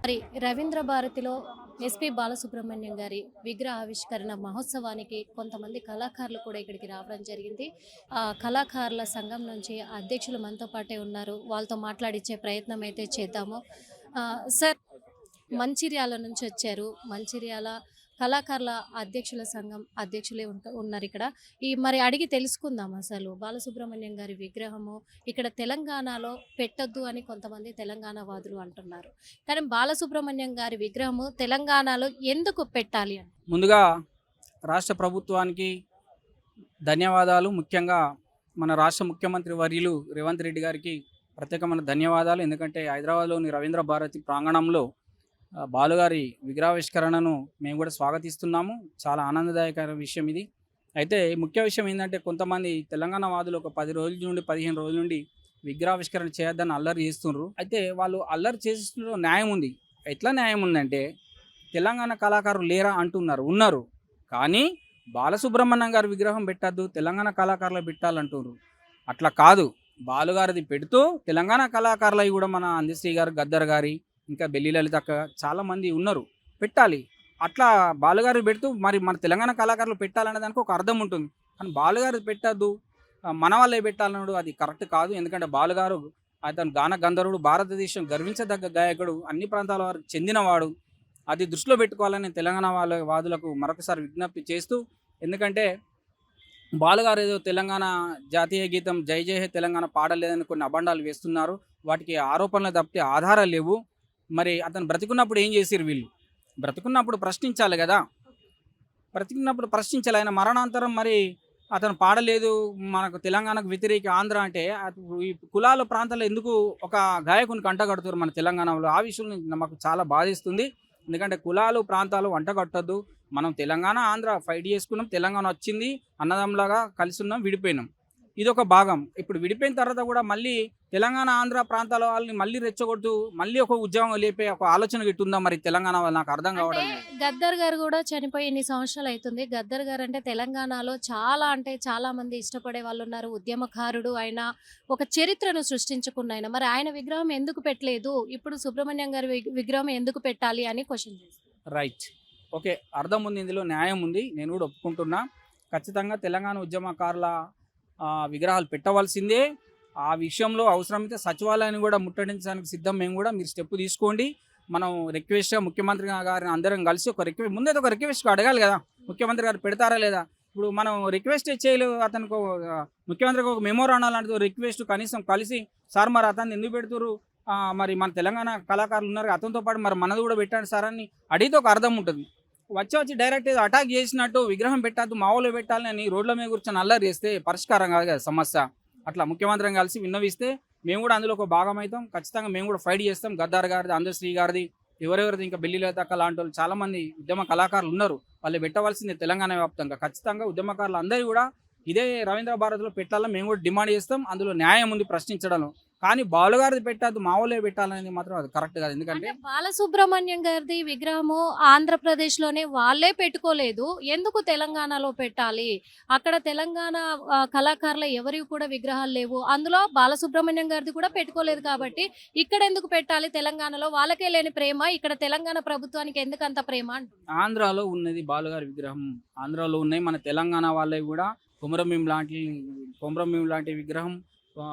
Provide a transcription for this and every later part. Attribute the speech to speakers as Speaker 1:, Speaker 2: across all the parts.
Speaker 1: మరి రవీంద్ర భారతిలో ఎస్పి బాలసుబ్రహ్మణ్యం గారి విగ్రహ ఆవిష్కరణ మహోత్సవానికి కొంతమంది కళాకారులు కూడా ఇక్కడికి రావడం జరిగింది. కళాకారుల సంఘం నుంచి అధ్యక్షులు మనతో పాటే ఉన్నారు. వాళ్ళతో మాట్లాడించే ప్రయత్నం అయితే చేద్దాము. సార్, మంచిర్యాల నుంచి వచ్చారు. మంచిర్యాల కళాకారుల అధ్యక్షుల సంఘం అధ్యక్షులే ఉన్నారు ఇక్కడ. మరి అడిగి తెలుసుకుందాం అసలు బాలసుబ్రహ్మణ్యం గారి విగ్రహము ఇక్కడ తెలంగాణలో పెట్టొద్దు అని కొంతమంది తెలంగాణ వాదులు అంటున్నారు. కానీ బాలసుబ్రహ్మణ్యం గారి విగ్రహము తెలంగాణలో ఎందుకు పెట్టాలి అని?
Speaker 2: ముందుగా రాష్ట్ర ప్రభుత్వానికి ధన్యవాదాలు. ముఖ్యంగా మన రాష్ట్ర ముఖ్యమంత్రి వర్యులు రేవంత్ రెడ్డి గారికి ప్రత్యేకమైన ధన్యవాదాలు. ఎందుకంటే హైదరాబాద్లోని రవీంద్ర భారతి ప్రాంగణంలో బాలుగారి విగ్రహావిష్కరణను మేము కూడా స్వాగతిస్తున్నాము. చాలా ఆనందదాయక విషయం ఇది. అయితే ముఖ్య విషయం ఏంటంటే, కొంతమంది తెలంగాణ వాదులు ఒక 10 రోజుల నుండి 15 రోజుల నుండి విగ్రహావిష్కరణ చేయొద్దని అల్లరి చేస్తున్నారు. అయితే వాళ్ళు అల్లరి చేస్తున్న న్యాయం ఉంది. ఎట్లా న్యాయం ఉందంటే, తెలంగాణ కళాకారులు లేరా అంటున్నారు. ఉన్నారు. కానీ బాలసుబ్రహ్మణ్యం గారి విగ్రహం పెట్టద్దు, తెలంగాణ కళాకారులు పెట్టాలంటున్నారు. అట్లా కాదు. బాలుగారిది పెడుతూ తెలంగాణ కళాకారులవి కూడా మన అందశ్రీ గారు, గద్దర్ గారి, ఇంకా బెల్లి లలిత అక్క చాలామంది ఉన్నారు, పెట్టాలి. అట్లా బాలుగారి పెడుతూ మరి మన తెలంగాణ కళాకారులు పెట్టాలనే దానికి ఒక అర్థం ఉంటుంది. కానీ బాలుగారి పెట్టద్దు, మన వాళ్ళే పెట్టాలన్నాడు, అది కరెక్ట్ కాదు. ఎందుకంటే బాలుగారు అతను గాన గంధర్వుడు, భారతదేశం గర్వించదగ్గ గాయకుడు, అన్ని ప్రాంతాల వారికి చెందినవాడు. అది దృష్టిలో పెట్టుకోవాలని తెలంగాణ వాదులకు మరొకసారి విజ్ఞప్తి చేస్తూ, ఎందుకంటే బాలుగారు ఏదో తెలంగాణ జాతీయ గీతం జై జై హే తెలంగాణ పాడలేదని కొన్ని అబండాలు వేస్తున్నారు. వాటికి ఆరోపణలు తప్పితే ఆధారాలు లేవు. మరి అతను బ్రతికున్నప్పుడు ఏం చేసిరు వీళ్ళు? బ్రతికున్నప్పుడు ప్రశ్నించాలి కదా. బ్రతికున్నప్పుడు ప్రశ్నించాలి. ఆయన మరణాంతరం మరి అతను పాడలేదు, మనకు తెలంగాణకు వ్యతిరేక ఆంధ్ర అంటే ఈ కులాల ప్రాంతాల్లో ఎందుకు ఒక గాయకునికి అంటగడుతున్నారు మన తెలంగాణలో? ఆ విషయం మాకు చాలా బాధిస్తుంది. ఎందుకంటే కులాలు ప్రాంతాలు అంటగట్టద్దు. మనం తెలంగాణ ఆంధ్ర ఫైట్ చేసుకున్నాం, తెలంగాణ వచ్చింది, అన్నదమ్ములాగా కలిసి ఉన్నాం, విడిపోయినాం. ఇదొక భాగం. ఇప్పుడు విడిపోయిన తర్వాత కూడా మళ్ళీ తెలంగాణ ఆంధ్ర ప్రాంతాల వాళ్ళని మళ్ళీ రెచ్చగొడుతూ మళ్ళీ ఒక ఉద్యమం లేపే ఒక ఆలోచన గిట్టుందా మరి తెలంగాణ వాళ్ళు? నాకు అర్థం కావడం లేదు.
Speaker 1: గద్దర్ గారు కూడా చనిపోయి ఎన్ని సంవత్సరాలు అవుతుంది. గద్దర్ గారు అంటే తెలంగాణలో చాలా అంటే చాలా మంది ఇష్టపడే వాళ్ళు ఉన్నారు. ఉద్యమకారుడు ఆయన, ఒక చరిత్రను సృష్టించుకున్న ఆయన. మరి ఆయన విగ్రహం ఎందుకు పెట్టలేదు, ఇప్పుడు సుబ్రహ్మణ్యం గారి విగ్రహం ఎందుకు పెట్టాలి అని క్వశ్చన్ చేస్తారు.
Speaker 2: రైట్, ఓకే, అర్థం ఉంది, ఇందులో న్యాయం ఉంది, నేను కూడా ఒప్పుకుంటున్నా. ఖచ్చితంగా తెలంగాణ ఉద్యమకారుల విగ్రహాలు పెట్టవలసిందే. ఆ విషయంలో అవసరమైతే సచివాలయాన్ని కూడా ముట్టడించడానికి సిద్ధం. మేము కూడా మీరు స్టెప్ తీసుకోండి. మనం రిక్వెస్ట్గా ముఖ్యమంత్రి గారిని అందరం కలిసి ఒక ముందైతే ఒక రిక్వెస్ట్ అడగాలి కదా, ముఖ్యమంత్రి గారు పెడతారా లేదా. ఇప్పుడు మనం రిక్వెస్ట్ చేయలేదు, అతనికి ముఖ్యమంత్రికి ఒక మెమోరాండం లాంటిది రిక్వెస్ట్ కనీసం కలిసి, సార్ మరి అతన్ని ఎందుకు పెడుతున్నారు, మరి మన తెలంగాణ కళాకారులు ఉన్నారు, అతనితో పాటు మరి మనది కూడా పెట్టండి సార్ అని అడిగితే ఒక అర్థం ఉంటుంది. వచ్చి డైరెక్ట్ అటాక్ చేసినట్టు విగ్రహం పెట్టద్దు, మామూలు పెట్టాలని రోడ్ల మీద కూర్చొని అల్లరి చేస్తే పరిష్కారం కాదు కదా సమస్య. అట్లా ముఖ్యమంత్రిని కలిసి విన్నవిస్తే మేము కూడా అందులో ఒక భాగం అవుతాం. ఖచ్చితంగా మేము కూడా ఫైట్ చేస్తాం. గద్దార్ గారిది, అందశ్రీ గారిది, ఎవరెవరిది, ఇంకా బెల్లి లలిత లాంటి వాళ్ళు చాలామంది ఉద్యమ కళాకారులు ఉన్నారు. వాళ్ళు పెట్టవలసింది తెలంగాణ వ్యాప్తంగా. ఖచ్చితంగా ఉద్యమకారులు అందరూ కూడా ఇదే రవీంద్ర భారతిలో పెట్టాలని మేము కూడా డిమాండ్ చేస్తాం. అందులో న్యాయం ఉంది ప్రశ్నించడం. కానీ బాలుగారిది పెట్టద్దు, మామూలే పెట్టాలనేది మాత్రం అది కరెక్ట్ కాదు. ఎందుకంటే
Speaker 1: బాలసుబ్రహ్మణ్యం గారిది విగ్రహము ఆంధ్రప్రదేశ్లోనే వాళ్ళే పెట్టుకోలేదు, ఎందుకు తెలంగాణలో పెట్టాలి? అక్కడ తెలంగాణ కళాకారుల ఎవరివి కూడా విగ్రహాలు లేవు, అందులో బాలసుబ్రహ్మణ్యం గారిది కూడా పెట్టుకోలేదు. కాబట్టి ఇక్కడ ఎందుకు పెట్టాలి? తెలంగాణలో వాళ్ళకే లేని ప్రేమ ఇక్కడ తెలంగాణ ప్రభుత్వానికి ఎందుకు అంత ప్రేమ?
Speaker 2: ఆంధ్రాలో ఉన్నది బాలుగారి విగ్రహం, ఆంధ్రాలో ఉన్నాయి. మన తెలంగాణ వాళ్ళవి కూడా కొమరం లాంటి విగ్రహం,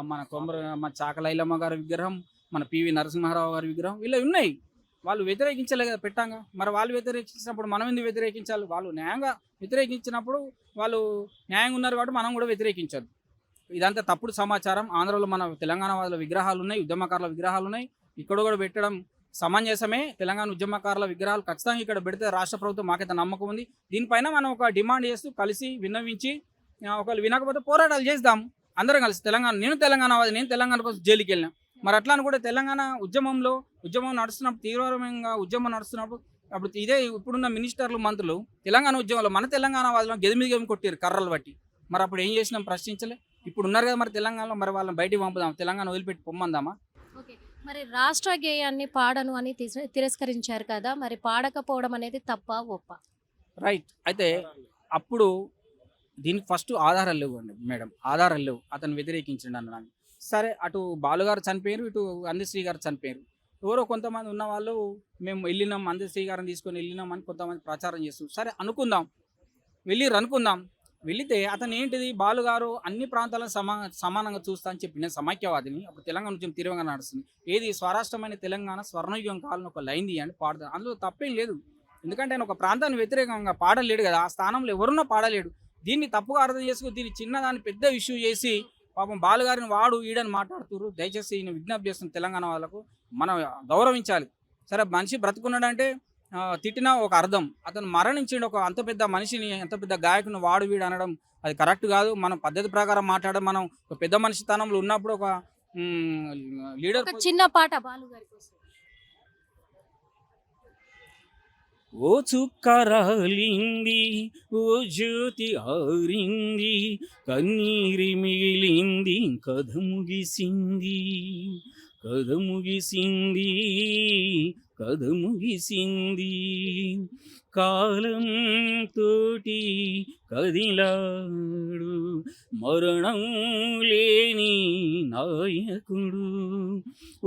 Speaker 2: మన చాకలైలమ్మ గారి విగ్రహం, మన పివి నరసింహారావు గారి విగ్రహం, వీళ్ళు ఉన్నాయి. వాళ్ళు వ్యతిరేకించలే కదా పెట్టాంగా. మరి వాళ్ళు వ్యతిరేకించినప్పుడు మనం ఎందుకు వ్యతిరేకించాలి? వాళ్ళు న్యాయంగా వ్యతిరేకించినప్పుడు వాళ్ళు న్యాయంగా ఉన్నారు కాబట్టి మనం కూడా వ్యతిరేకించదు. ఇదంతా తప్పుడు సమాచారం. ఆంధ్రలో మన తెలంగాణ వాళ్ళ విగ్రహాలు ఉన్నాయి, ఉద్యమకారుల విగ్రహాలు ఉన్నాయి. ఇక్కడ కూడా పెట్టడం సమంజసమే. తెలంగాణ ఉద్యమకారుల విగ్రహాలు ఖచ్చితంగా ఇక్కడ పెడితే రాష్ట్ర ప్రభుత్వం మాకైతే నమ్మకం ఉంది. దీనిపైన మనం ఒక డిమాండ్ చేస్తూ కలిసి విన్నవించి, ఒకళ్ళు వినకపోతే పోరాటాలు చేద్దాం అందరం కలిసి. నేను తెలంగాణ కోసం జైలుకి వెళ్ళినా. మరి అట్లా అని కూడా తెలంగాణ ఉద్యమం నడుస్తున్నప్పుడు, తీవ్రమైన ఉద్యమం నడుస్తున్నప్పుడు, అప్పుడు ఇదే ఇప్పుడున్న మినిస్టర్లు, మంత్రులు తెలంగాణ ఉద్యమంలో మన తెలంగాణ వాళ్ళని గది మీద కొట్టారు కర్రలు బట్టి. మరి అప్పుడు ఏం చేసినాం? ప్రశ్నించలే. ఇప్పుడు ఉన్నారు కదా మరి తెలంగాణలో, మరి వాళ్ళని బయటికి పంపుదాం, తెలంగాణ వదిలిపెట్టి పొమ్మందామా?
Speaker 1: మరి రాష్ట్ర గేయాన్ని పాడను అని తిరస్కరించారు కదా, మరి పాడకపోవడం అనేది తప్ప ఒప్ప?
Speaker 2: రైట్. అయితే అప్పుడు దీనికి ఫస్ట్ ఆధారాలు లేవు అండి మేడం, ఆధారాలు లేవు. అతను వ్యతిరేకించండి అన్నాను. సరే, అటు బాలుగారు చనిపోయారు, ఇటు అందశ్రీ గారు చనిపోయారు. ఎవరో కొంతమంది ఉన్న వాళ్ళు మేము వెళ్ళినాం అందశ్రీ గారిని తీసుకొని వెళ్ళినాం అని కొంతమంది ప్రచారం చేస్తున్నారు. సరే అనుకుందాం, అనుకుందాం. వెళితే అతను ఏంటిది బాలుగారు అన్ని ప్రాంతాలను సమానంగా చూస్తా అని చెప్పి నేను సమైక్యవాదిని. అప్పుడు తెలంగాణ ఉద్యమం తీవ్రంగా నడుస్తుంది. ఏది స్వరాష్ట్రమైన తెలంగాణ స్వర్ణయుగం కాలం ఒక లైన్ తీయండి పాడతాను, అందులో తప్పేం లేదు. ఎందుకంటే ఆయన ఒక ప్రాంతాన్ని వ్యతిరేకంగా పాడలేడు కదా, ఆ స్థానంలో ఎవరున్నా పాడలేడు. దీన్ని తప్పుగా అర్థం చేసుకుని దీన్ని చిన్నదాన్ని పెద్ద ఇష్యూ చేసి పాపం బాలుగారిని వాడు ఈడని మాట్లాడుతున్నారు. దయచేసి ఈయన విజ్ఞప్తి చేస్తున్న తెలంగాణ వాళ్ళకు మనం గౌరవించాలి. సరే మనిషి బ్రతుకున్నాడంటే తిట్టినా ఒక అర్థం, అతను మరణించిండు ఒక అంత పెద్ద మనిషిని, అంత పెద్ద గాయకుని వాడు వీడు అనడం అది కరెక్ట్ కాదు. మనం పద్ధతి ప్రకారం మాట్లాడడం, మనం ఒక పెద్ద మనిషి స్థానంలో ఉన్నప్పుడు ఒక లీడర్.
Speaker 1: ఒక చిన్న పాట బాలు గారి కోసం.
Speaker 2: ఓ చుక్క రాలింది, ఓ జ్యోతి ఆరింది, కన్నీరి మిగిలింది, కథ ముగిసింది, కథ ముగిసింది, కథ ముగిసింది. కాలం తోటి కదిలాడు మరణం లేని నాయకుడు.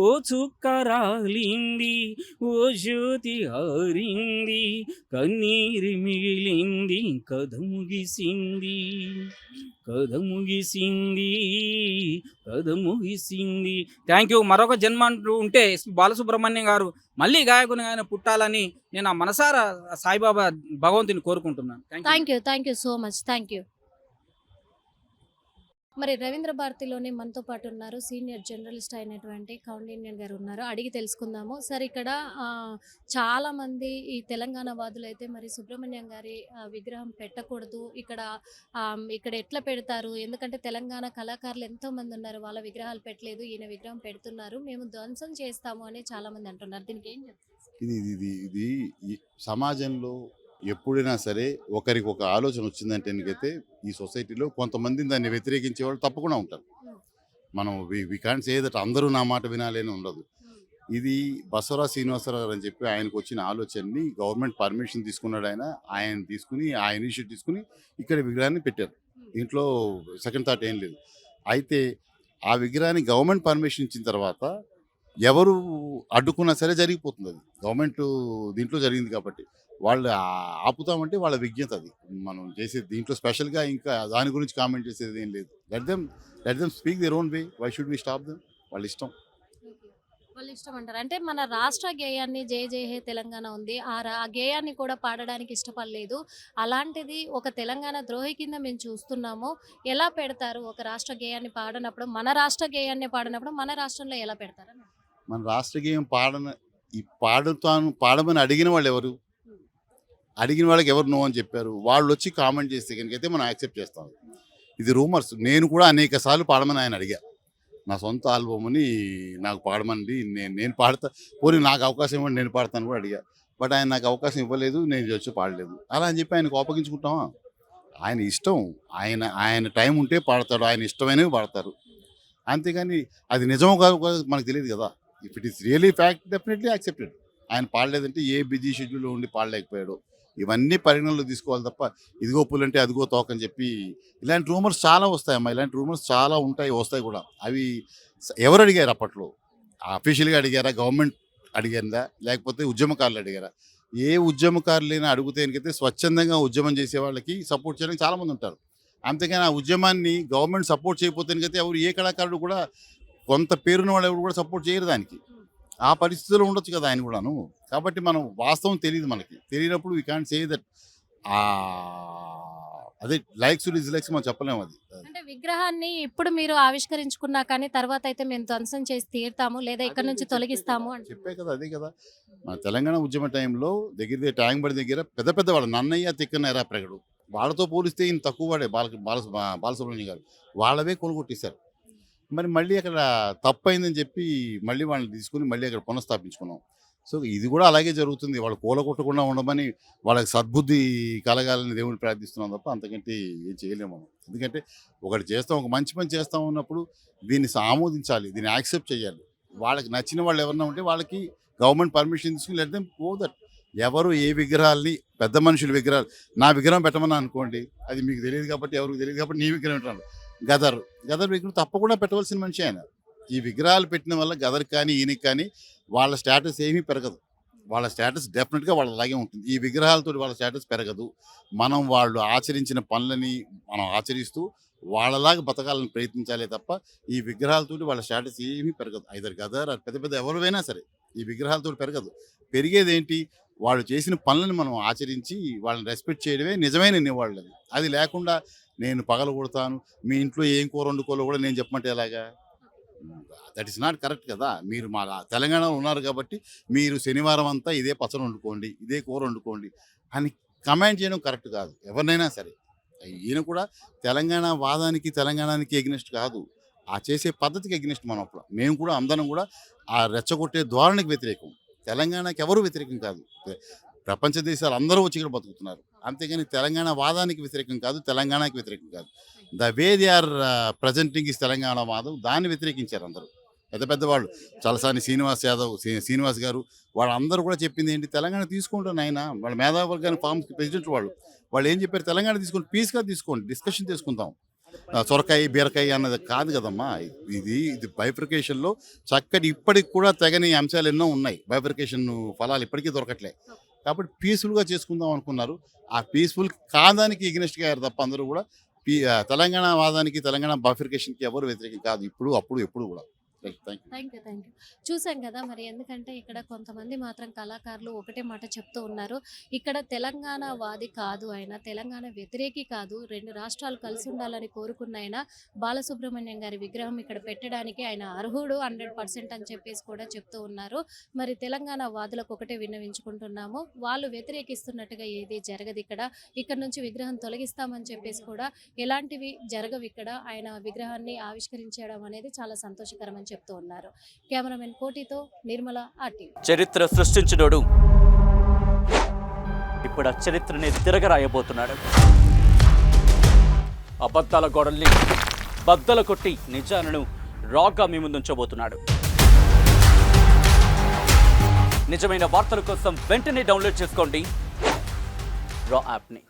Speaker 2: ఓ చుక్క రాలింది, ఓ జ్యోతి ఆరింది, కన్నీరు మిగిలింది, కథ ముగిసింది, కథ ముగిసింది, కథ ముగిసింది. Thank you. మరొక జన్మ అంటూ ఉంటే బాలసుబ్రహ్మణ్యం గారు మళ్ళీ గాయకుని ఆయన పుట్టాలని నేను ఆ మనసారా సాయిబాబా భగవంతుని కోరుకుంటున్నాను.
Speaker 1: Thank you so much. Thank you. మరి రవీంద్ర భారతిలోనే మనతో పాటు ఉన్నారు సీనియర్ జర్నలిస్ట్ అయినటువంటి కౌండిన్యన్ గారు ఉన్నారు. అడిగి తెలుసుకుందాము. సార్ ఇక్కడ చాలా మంది ఈ తెలంగాణ వాదులు అయితే మరి సుబ్రహ్మణ్యం గారి విగ్రహం పెట్టకూడదు, ఇక్కడ ఎట్లా పెడతారు, ఎందుకంటే తెలంగాణ కళాకారులు ఎంతో మంది ఉన్నారు, వాళ్ళ విగ్రహాలు పెట్టలేదు, ఈయన విగ్రహం పెడుతున్నారు, మేము ధ్వంసం చేస్తాము అని చాలా మంది అంటున్నారు. దీనికి ఏం చెప్తారు?
Speaker 3: ఇది ఈ సమాజంలో ఎప్పుడైనా సరే ఒకరికి ఒక ఆలోచన వచ్చిందంటే ఎందుకైతే ఈ సొసైటీలో కొంతమంది దాన్ని వ్యతిరేకించే వాళ్ళు తప్పకుండా ఉంటారు. మనం వి కాంట్ సే దట్ అందరూ నా మాట వినాలి అని ఉండదు. ఇది బసవరాజ్ శ్రీనివాసరావు గారు అని చెప్పి ఆయనకు వచ్చిన ఆలోచనని గవర్నమెంట్ పర్మిషన్ తీసుకున్నాడు. ఆయన తీసుకుని ఆ ఇనిషియేటివ్ తీసుకుని ఇక్కడ విగ్రహాన్ని పెట్టారు. దీంట్లో సెకండ్ థాట్ ఏం లేదు. అయితే ఆ విగ్రహాన్ని గవర్నమెంట్ పర్మిషన్ ఇచ్చిన తర్వాత ఎవరు అడ్డుకున్నా సరే జరిగిపోతుంది. అది గవర్నమెంట్ దీంట్లో జరిగింది కాబట్టి వాళ్ళు ఆపుతామంటే వాళ్ళ విజ్ఞత. అది మనం చేసేది దీంట్లో స్పెషల్గా ఇంకా దాని గురించి కామెంట్ చేసేది ఏం లేదు. Let them speak their own way. Why should we stop them? వాళ్ళ ఇష్టం.
Speaker 1: వాళ్ళు ఇష్టం అంటారు. అంటే మన రాష్ట్ర గేయాన్ని జయ జయ హే తెలంగాణ ఉంది, ఆ గేయాన్ని కూడా పాడడానికి ఇష్టపడలేదు. అలాంటిది ఒక తెలంగాణ ద్రోహి కింద మేము చూస్తున్నాము. ఎలా పెడతారు? ఒక రాష్ట్ర గేయాన్ని పాడనప్పుడు, మన రాష్ట్ర గేయాన్ని పాడినప్పుడు మన రాష్ట్రంలో ఎలా పెడతారు?
Speaker 3: మన రాష్ట్ర గేయం పాడమని అడిగిన వాళ్ళు ఎవరు? అడిగిన వాళ్ళకి ఎవరు నో అని చెప్పారు? వాళ్ళు వచ్చి కామెంట్ చేస్తే కనుకైతే మనం యాక్సెప్ట్ చేస్తాం. ఇది రూమర్స్. నేను కూడా అనేక సార్లు పాడమని ఆయన అడిగా. నా సొంత ఆల్బమ్ని నాకు పాడమండి, నేను పాడతా, పోనీ నాకు అవకాశం ఇవ్వండి నేను పాడతాను కూడా అడిగా. బట్ ఆయన నాకు అవకాశం ఇవ్వలేదు, నేను వచ్చి పాడలేదు. అలా అని చెప్పి ఆయనకు కోపగించుకుంటామా? ఆయన ఇష్టం. ఆయన టైం ఉంటే పాడతాడు, ఆయన ఇష్టమైనవి పాడతారు. అంతేగాని అది నిజమో కాదు మనకు తెలియదు కదా. If it is really fact definitely accepted. ఆయన పాడలేదంటే ఏ బిజీ షెడ్యూల్లో ఉండి పాడలేకపోయాడు. ఇవన్నీ పరిగణనలో తీసుకోవాలి తప్ప ఇదిగో పుల్లంటే అదిగో తోకని చెప్పి ఇలాంటి రూమర్స్ చాలా వస్తాయమ్మా. ఇలాంటి రూమర్స్ చాలా ఉంటాయి, వస్తాయి కూడా. అవి ఎవరు అడిగారు అప్పట్లో? అఫీషియల్గా అడిగారా? గవర్నమెంట్ అడిగారా? లేకపోతే ఉద్యమకారులు అడిగారా? ఏ ఉద్యమకారులైనా అడుగుతేనికైతే స్వచ్ఛందంగా ఉద్యమం చేసే వాళ్ళకి సపోర్ట్ చేయడానికి చాలామంది ఉంటారు. అంతేగాని ఆ ఉద్యమాన్ని గవర్నమెంట్ సపోర్ట్ చేయకపోతేనికైతే ఎవరు ఏ కళాకారుడు కూడా, కొంత పేరున్న వాళ్ళు ఎవరు కూడా సపోర్ట్ చేయరు దానికి. ఆ పరిస్థితుల్లో ఉండొచ్చు కదా ఆయన కూడాను. కాబట్టి మనం వాస్తవం తెలియదు. మనకి తెలియనప్పుడు వీ కాంట్ సే దట్ అదే లైక్స్ డిస్లైక్స్ మనం చెప్పలేము. అది
Speaker 1: అంటే విగ్రహాన్ని ఇప్పుడు మీరు ఆవిష్కరించుకున్నా కానీ తర్వాత అయితే మేము ధ్వంసం చేసి తీరుతాము, లేదా ఇక్కడ నుంచి తొలగిస్తాము అంటే
Speaker 3: చెప్పే కదా. అదే కదా మన తెలంగాణ ఉద్యమ టైంలో దగ్గర ట్యాంక్ బండ్ దగ్గర పెద్ద పెద్ద వాళ్ళు నన్నయ్య తిక్కన్న ఎరా ప్రగడు, వాళ్ళతో పోలిస్తే ఈయన తక్కువ వాడే బాలసుబ్రహ్మణ్యం గారు. వాళ్ళవే కొనుగొట్టేశారు. మరి మళ్ళీ అక్కడ తప్పు అయిందని చెప్పి మళ్ళీ వాళ్ళని తీసుకుని మళ్ళీ అక్కడ పునఃస్థాపించుకున్నాం. సో ఇది కూడా అలాగే జరుగుతుంది. వాళ్ళు కూలగొట్టకుండా ఉండమని వాళ్ళకి సద్బుద్ధి కలగాలని దేవుని ప్రార్థిస్తున్నాం తప్ప అంతకంటే ఏం చేయలేము మనం. ఎందుకంటే ఒకటి చేస్తాం, ఒక మంచి పని చేస్తాం ఉన్నప్పుడు దీన్ని ఆమోదించాలి, దీన్ని యాక్సెప్ట్ చేయాలి. వాళ్ళకి నచ్చిన వాళ్ళు ఎవరన్నా ఉంటే వాళ్ళకి గవర్నమెంట్ పర్మిషన్ తీసుకుని లెట్ దెమ్ గో దట్. ఎవరు ఏ విగ్రహాలని, పెద్ద మనుషుల విగ్రహాలు, నా విగ్రహం పెట్టమని అనుకోండి, అది మీకు తెలియదు కాబట్టి, ఎవరికి తెలియదు కాబట్టి నీ విగ్రహం పెట్టాలి. గదర్ విగ్రహం తప్పకుండా పెట్టవలసిన మనిషి ఆయన. ఈ విగ్రహాలు పెట్టిన వల్ల గదర్ కానీ ఈయనకి కానీ వాళ్ళ స్టేటస్ ఏమీ పెరగదు. వాళ్ళ స్టేటస్ డెఫినెట్గా వాళ్ళలాగే ఉంటుంది. ఈ విగ్రహాలతో వాళ్ళ స్టేటస్ పెరగదు. మనం వాళ్ళు ఆచరించిన పనులని మనం ఆచరిస్తూ వాళ్ళలాగా బతకాలని ప్రయత్నించాలే తప్ప ఈ విగ్రహాలతోటి వాళ్ళ స్టేటస్ ఏమీ పెరగదు. ఐదర్ గదర్ పెద్ద పెద్ద ఎవరివైనా సరే ఈ విగ్రహాలతో పెరగదు. పెరిగేది ఏంటి, వాళ్ళు చేసిన పనులను మనం ఆచరించి వాళ్ళని రెస్పెక్ట్ చేయడమే నిజమైన నివాళులు. అది లేకుండా నేను పగలగొడతాను, మీ ఇంట్లో ఏం కూర వండుకోవాలో కూడా నేను చెప్పమంటే ఎలాగా? దట్ ఈస్ నాట్ కరెక్ట్ కదా. మీరు మా తెలంగాణలో ఉన్నారు కాబట్టి మీరు శనివారం అంతా ఇదే పచ్చడి వండుకోండి, ఇదే కూర వండుకోండి అని కమాండ్ చేయడం కరెక్ట్ కాదు ఎవరినైనా సరే. ఈయన కూడా తెలంగాణ వాదానికి తెలంగాణకి ఎగ్నెస్ట్ కాదు, ఆ చేసే పద్ధతికి ఎగ్నెస్ట్. మనం అప్పుడు మేము కూడా అందరం కూడా ఆ రెచ్చగొట్టే ధోరణికి వ్యతిరేకం. తెలంగాణకి ఎవరు వ్యతిరేకం కాదు. ప్రపంచ దేశాలు అందరూ వచ్చి ఇక్కడ బతుకుతున్నారు. అంతేగాని తెలంగాణ వాదానికి వ్యతిరేకం కాదు, తెలంగాణకి వ్యతిరేకం కాదు. The way they are presenting is Telangana వాదం, దాన్ని వ్యతిరేకించారు అందరూ. పెద్ద పెద్ద వాళ్ళు చలసాని శ్రీనివాస్ యాదవ్, శ్రీనివాస్ గారు, వాళ్ళందరూ కూడా చెప్పింది ఏంటి, తెలంగాణ తీసుకుంటాను ఆయన. వాళ్ళ మేధావర్గాన్ని ఫార్మ్స్ ప్రెసిడెంట్ వాళ్ళు ఏం చెప్పారు, తెలంగాణ తీసుకోండి, పీస్గా తీసుకోండి, డిస్కషన్ చేసుకుందాం. సొరకాయ బీరకాయ అన్నది కాదు కదమ్మా. ఇది బైఫర్కేషన్లో చక్కటి ఇప్పటికి కూడా తెగని అంశాలు ఎన్నో ఉన్నాయి. బైఫర్కేషన్ ఫలాలు ఇప్పటికీ దొరకట్లే. కాబట్టి పీస్ఫుల్గా చేసుకుందాం అనుకున్నారు. ఆ పీస్ఫుల్ కాదానికి ఎగ్నెస్ట్గా అయ్యారు తప్ప అందరూ కూడా తెలంగాణ వాదానికి తెలంగాణ బైఫర్కేషన్కి ఎవరు వ్యతిరేకం కాదు, ఇప్పుడు అప్పుడు ఎప్పుడు కూడా.
Speaker 1: థ్యాంక్ యూ చూసాం కదా మరి. ఎందుకంటే ఇక్కడ కొంతమంది మాత్రం కళాకారులు ఒకటే మాట చెప్తూ ఉన్నారు, ఇక్కడ తెలంగాణ వాది కాదు ఆయన, తెలంగాణ వ్యతిరేకి కాదు, రెండు రాష్ట్రాలు కలిసి ఉండాలని కోరుకున్న ఆయన బాలసుబ్రహ్మణ్యం గారి విగ్రహం ఇక్కడ పెట్టడానికి ఆయన అర్హుడు 100% అని చెప్పేసి కూడా చెప్తూ ఉన్నారు. మరి తెలంగాణ వాదులకు ఒకటే విన్నవించుకుంటున్నాము, వాళ్ళు వ్యతిరేకిస్తున్నట్టుగా ఏది జరగదు. ఇక్కడ నుంచి విగ్రహం తొలగిస్తామని చెప్పేసి కూడా ఎలాంటివి జరగవు. ఇక్కడ ఆయన విగ్రహాన్ని ఆవిష్కరించడం అనేది చాలా సంతోషకరమని చెప్తూ ఉన్నారు. కెమెరామెన్ కోటితో నిర్మల, ఆర్టీవీ.
Speaker 4: చరిత్ర సృష్టించినోడు ఇప్పుడు ఆ చరిత్రని తిరగరాయబోతున్నాడు. అబద్ధాల గోడల్ని బద్దల కొట్టి నిజాలను రాగా మీ ముందుంచబోతున్నాడు. నిజమైన వార్తల కోసం వెంటనే డౌన్లోడ్ చేసుకోండి రా యాప్ని.